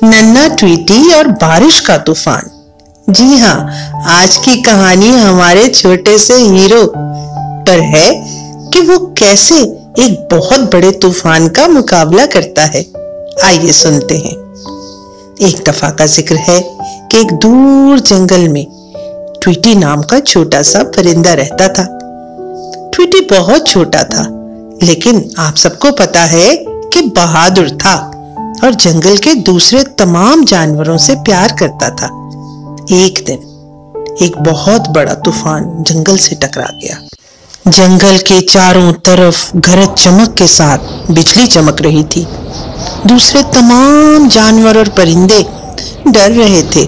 नन्ना ट्वीटी और बारिश का तूफान। जी हाँ, आज की कहानी हमारे छोटे से हीरो पर है कि वो कैसे एक बहुत बड़े तूफान का मुकाबला करता है। आइए सुनते हैं। एक दफा का जिक्र है कि एक दूर जंगल में ट्वीटी नाम का छोटा सा परिंदा रहता था। ट्वीटी बहुत छोटा था, लेकिन आप सबको पता है कि बहादुर था और जंगल के दूसरे तमाम जानवरों से प्यार करता था। एक दिन एक बहुत बड़ा तूफान जंगल से टकरा गया। जंगल के चारों तरफ गरज चमक के साथ बिजली चमक रही थी। दूसरे तमाम जानवर और परिंदे डर रहे थे,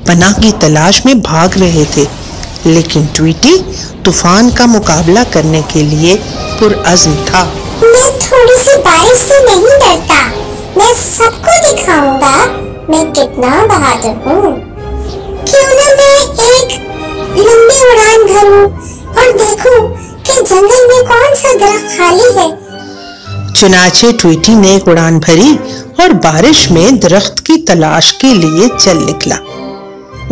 पनाह की तलाश में भाग रहे थे, लेकिन ट्वीटी तूफान का मुकाबला करने के लिए पुरअज़्म था। मैं थोड़ी सी बारिश से नहीं डरता, मैं सबको दिखाऊंगा मैं कितना बहादुर हूँ। क्यों ना मैं एक लंबी उड़ान भरूं और देखूं कि जंगल में कौन सा दरख्त खाली है। चुनाचे ट्वीटी ने एक उड़ान भरी और बारिश में दरख्त की तलाश के लिए चल निकला।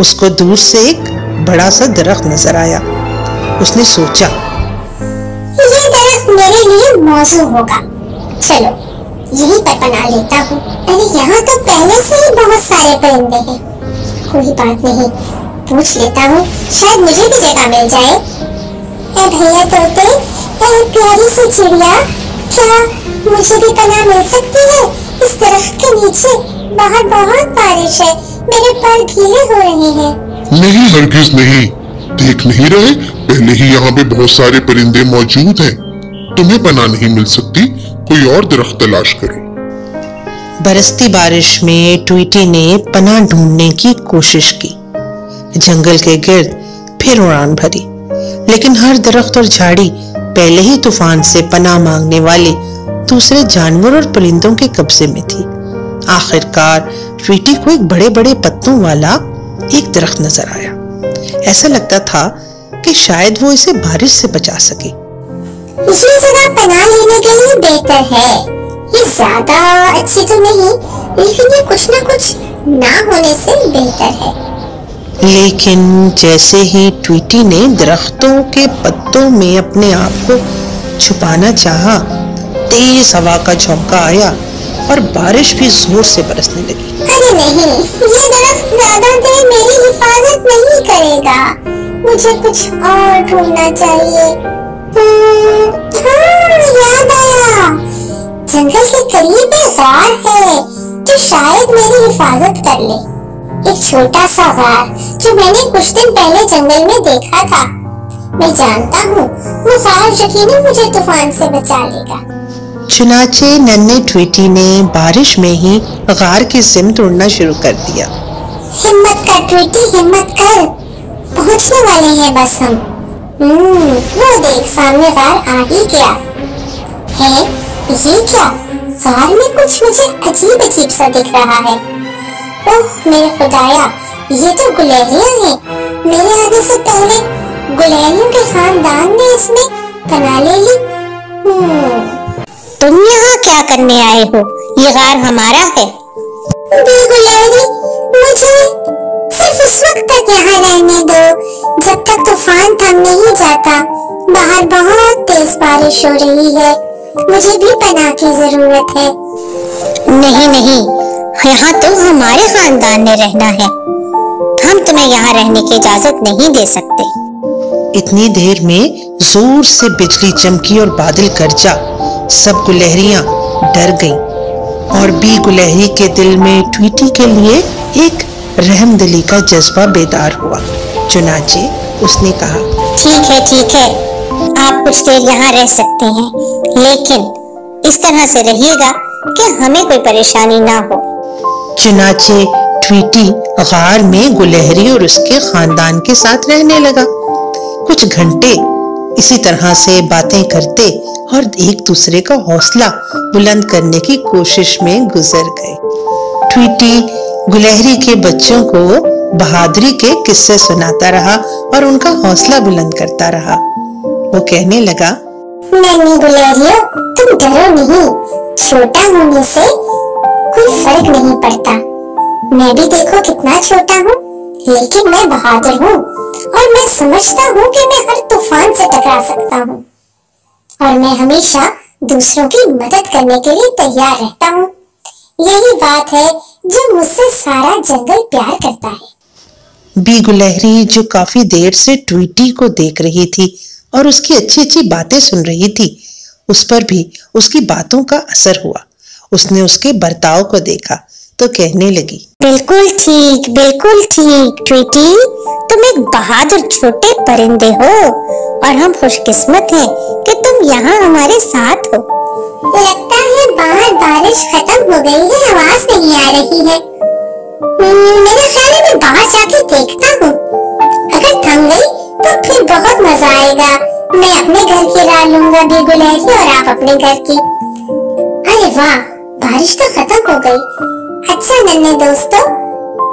उसको दूर से एक बड़ा सा दरख्त नजर आया। उसने सोचा, ये दरख्त मेरे लिए मौजू होगा, चलो यहीं पर बना लेता हूँ। अरे यहाँ तो पहले से ही बहुत सारे परिंदे हैं। कोई बात नहीं, पूछ लेता हूँ, शायद मुझे भी जगह मिल जाए। ए भैया तोते, ए प्यारी सी चिड़िया, क्या मुझे भी पनाह मिल सकती है? इस दरख्त के नीचे बाहर बहुत बारिश है, मेरे पैर गीले हो रहे हैं। नहीं, हरगिज नहीं। देख नहीं रहे, पहले ही यहाँ पे बहुत सारे परिंदे मौजूद हैं। तुम्हें पनाह नहीं मिल सकती, कोई और दरख्त तलाश करो। बरसती बारिश में ट्वीटी ने पनाह ढूंढने की कोशिश की। जंगल के गिर्द फिर उड़ान भरी, लेकिन हर दरख्त और झाड़ी पहले ही तूफान से पनाह मांगने वाले दूसरे जानवर और परिंदों के कब्जे में थी। आखिरकार ट्वीटी को एक बड़े बड़े पत्तों वाला एक दरख्त नजर आया। ऐसा लगता था कि शायद वो इसे बारिश से बचा सके। ये जगह पनाह लेने के लिए बेहतर है। ये ज्यादा अच्छी तो नहीं, लेकिन ये कुछ न कुछ ना होने से बेहतर है। लेकिन जैसे ही ट्वीटी ने दरख्तों के पत्तों में अपने आप को छुपाना चाहा, तेज हवा का झोंका आया और बारिश भी जोर से बरसने लगी। अरे नहीं, ये दरख्त ज्यादा देर मेरी हिफाजत नहीं करेगा। मुझे कुछ और ढूंढना चाहिए। हाँ, याद आया, जंगल के करीब एक गार है जो शायद मेरी हिफाजत कर ले। एक छोटा सा गार जो मैंने कुछ दिन पहले जंगल में देखा था। मैं जानता हूँ वो गार यकीनन मुझे तूफान से बचा लेगा। चुनाचे नन्हे ट्वीटी ने बारिश में ही गार की सिमत उड़ना शुरू कर दिया। हिम्मत कर ट्वीटी, हिम्मत कर, पहुँचने वाले हैं बस हम। वो देख, सामने गार आ ही गया है। ये क्या, गार में कुछ मुझे अजीब अजीब सा दिख रहा है। ओह मेरे खुदाया, ये तो गुलहरियाँ हैं। मेरे आने से पहले गुलहरियों के खानदान ने इसमें पनाह ले ली। तुम यहाँ क्या करने आए हो? ये गार हमारा है। गुलहरी, मुझे सिर्फ उस वक्त तक यहाँ रहने दो जब तक तूफान थम नहीं जाता। बाहर बहुत तेज बारिश हो रही है, मुझे भी पनाह की जरूरत है। नहीं नहीं, यहाँ तो हमारे खानदान ने रहना है। हम तुम्हें यहाँ रहने की इजाजत नहीं दे सकते। इतनी देर में जोर से बिजली चमकी और बादल गरजा। सब गुलहरियां डर गईं और बी गुलहरी के दिल में ट्वीटी के लिए एक रहमदिली का जज्बा बेदार हुआ। चुनाचे उसने कहा, ठीक है, आप कुछ देर यहाँ रह सकते हैं, लेकिन इस तरह से रहिएगा कि हमें कोई परेशानी ना हो। चुनाचे ट्वीटी गार में गुलहरी और उसके खानदान के साथ रहने लगा। कुछ घंटे इसी तरह से बातें करते और एक दूसरे का हौसला बुलंद करने की कोशिश में गुजर गए। ट्वीटी गुलहरी के बच्चों को बहादुरी के किस्से सुनाता रहा और उनका हौसला बुलंद करता रहा। वो कहने लगा, नन्ही गुलहरियों, तुम डरो नहीं, छोटा होने से कोई फर्क नहीं पड़ता। मैं भी देखो कितना छोटा हूँ, लेकिन मैं बहादुर हूँ और मैं समझता हूँ कि मैं हर तूफान से टकरा सकता हूँ और मैं हमेशा दूसरों की मदद करने के लिए तैयार रहता हूँ। यही बात है जो मुझसे सारा जंगल प्यार करता है। बी गुलहरी, जो काफी देर से ट्वीटी को देख रही थी और उसकी अच्छी अच्छी बातें सुन रही थी, उस पर भी उसकी बातों का असर हुआ। उसने उसके बर्ताव को देखा तो कहने लगी, बिल्कुल ठीक ट्वीटी, तुम एक बहादुर छोटे परिंदे हो और हम खुशकिस्मत हैं कि तुम यहाँ हमारे साथ हो। लगता है बाहर बारिश खत्म हो गई है, आवाज नहीं आ रही है। मेरे ख्याल है मैं बाहर जाके देखता हूँ। अगर थम गई तो फिर बहुत मजा आएगा। मैं अपने घर की राह लूंगा बी गुलहरी और आप अपने घर की। अरे वाह, बारिश तो खत्म हो गई। अच्छा नन्हे दोस्तों,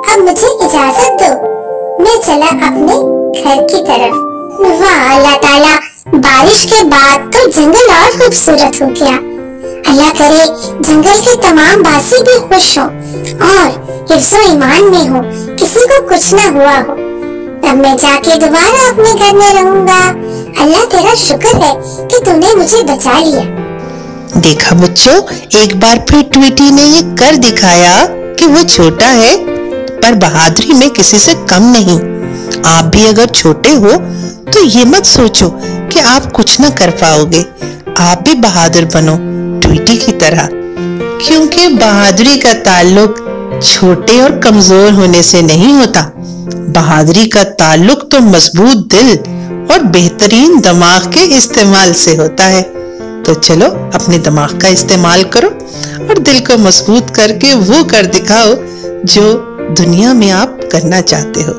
अब मुझे इजाजत दो, मैं चला अपने घर की तरफ। वाह अल्लाह ताला, बारिश के बाद तो जंगल और खूबसूरत हो गया। अल्लाह करे जंगल के तमाम वासी भी खुश हो और हिफ्ज़ो ईमान में हो, किसी को कुछ ना हुआ हो। तब मैं जाके दोबारा अपने घर में रहूंगा। अल्लाह तेरा शुक्र है कि तूने मुझे बचा लिया। देखा बच्चों, एक बार फिर ट्वीटी ने ये कर दिखाया कि वो छोटा है पर बहादुरी में किसी से कम नहीं। आप भी अगर छोटे हो तो ये मत सोचो कि आप कुछ न कर पाओगे। आप भी बहादुर बनो ट्वीटी की तरह, क्योंकि बहादुरी का ताल्लुक छोटे और कमजोर होने से नहीं होता। बहादुरी का ताल्लुक तो मजबूत दिल और बेहतरीन दिमाग के इस्तेमाल से होता है। तो चलो अपने दिमाग का इस्तेमाल करो और दिल को मजबूत करके वो कर दिखाओ जो दुनिया में आप करना चाहते हो।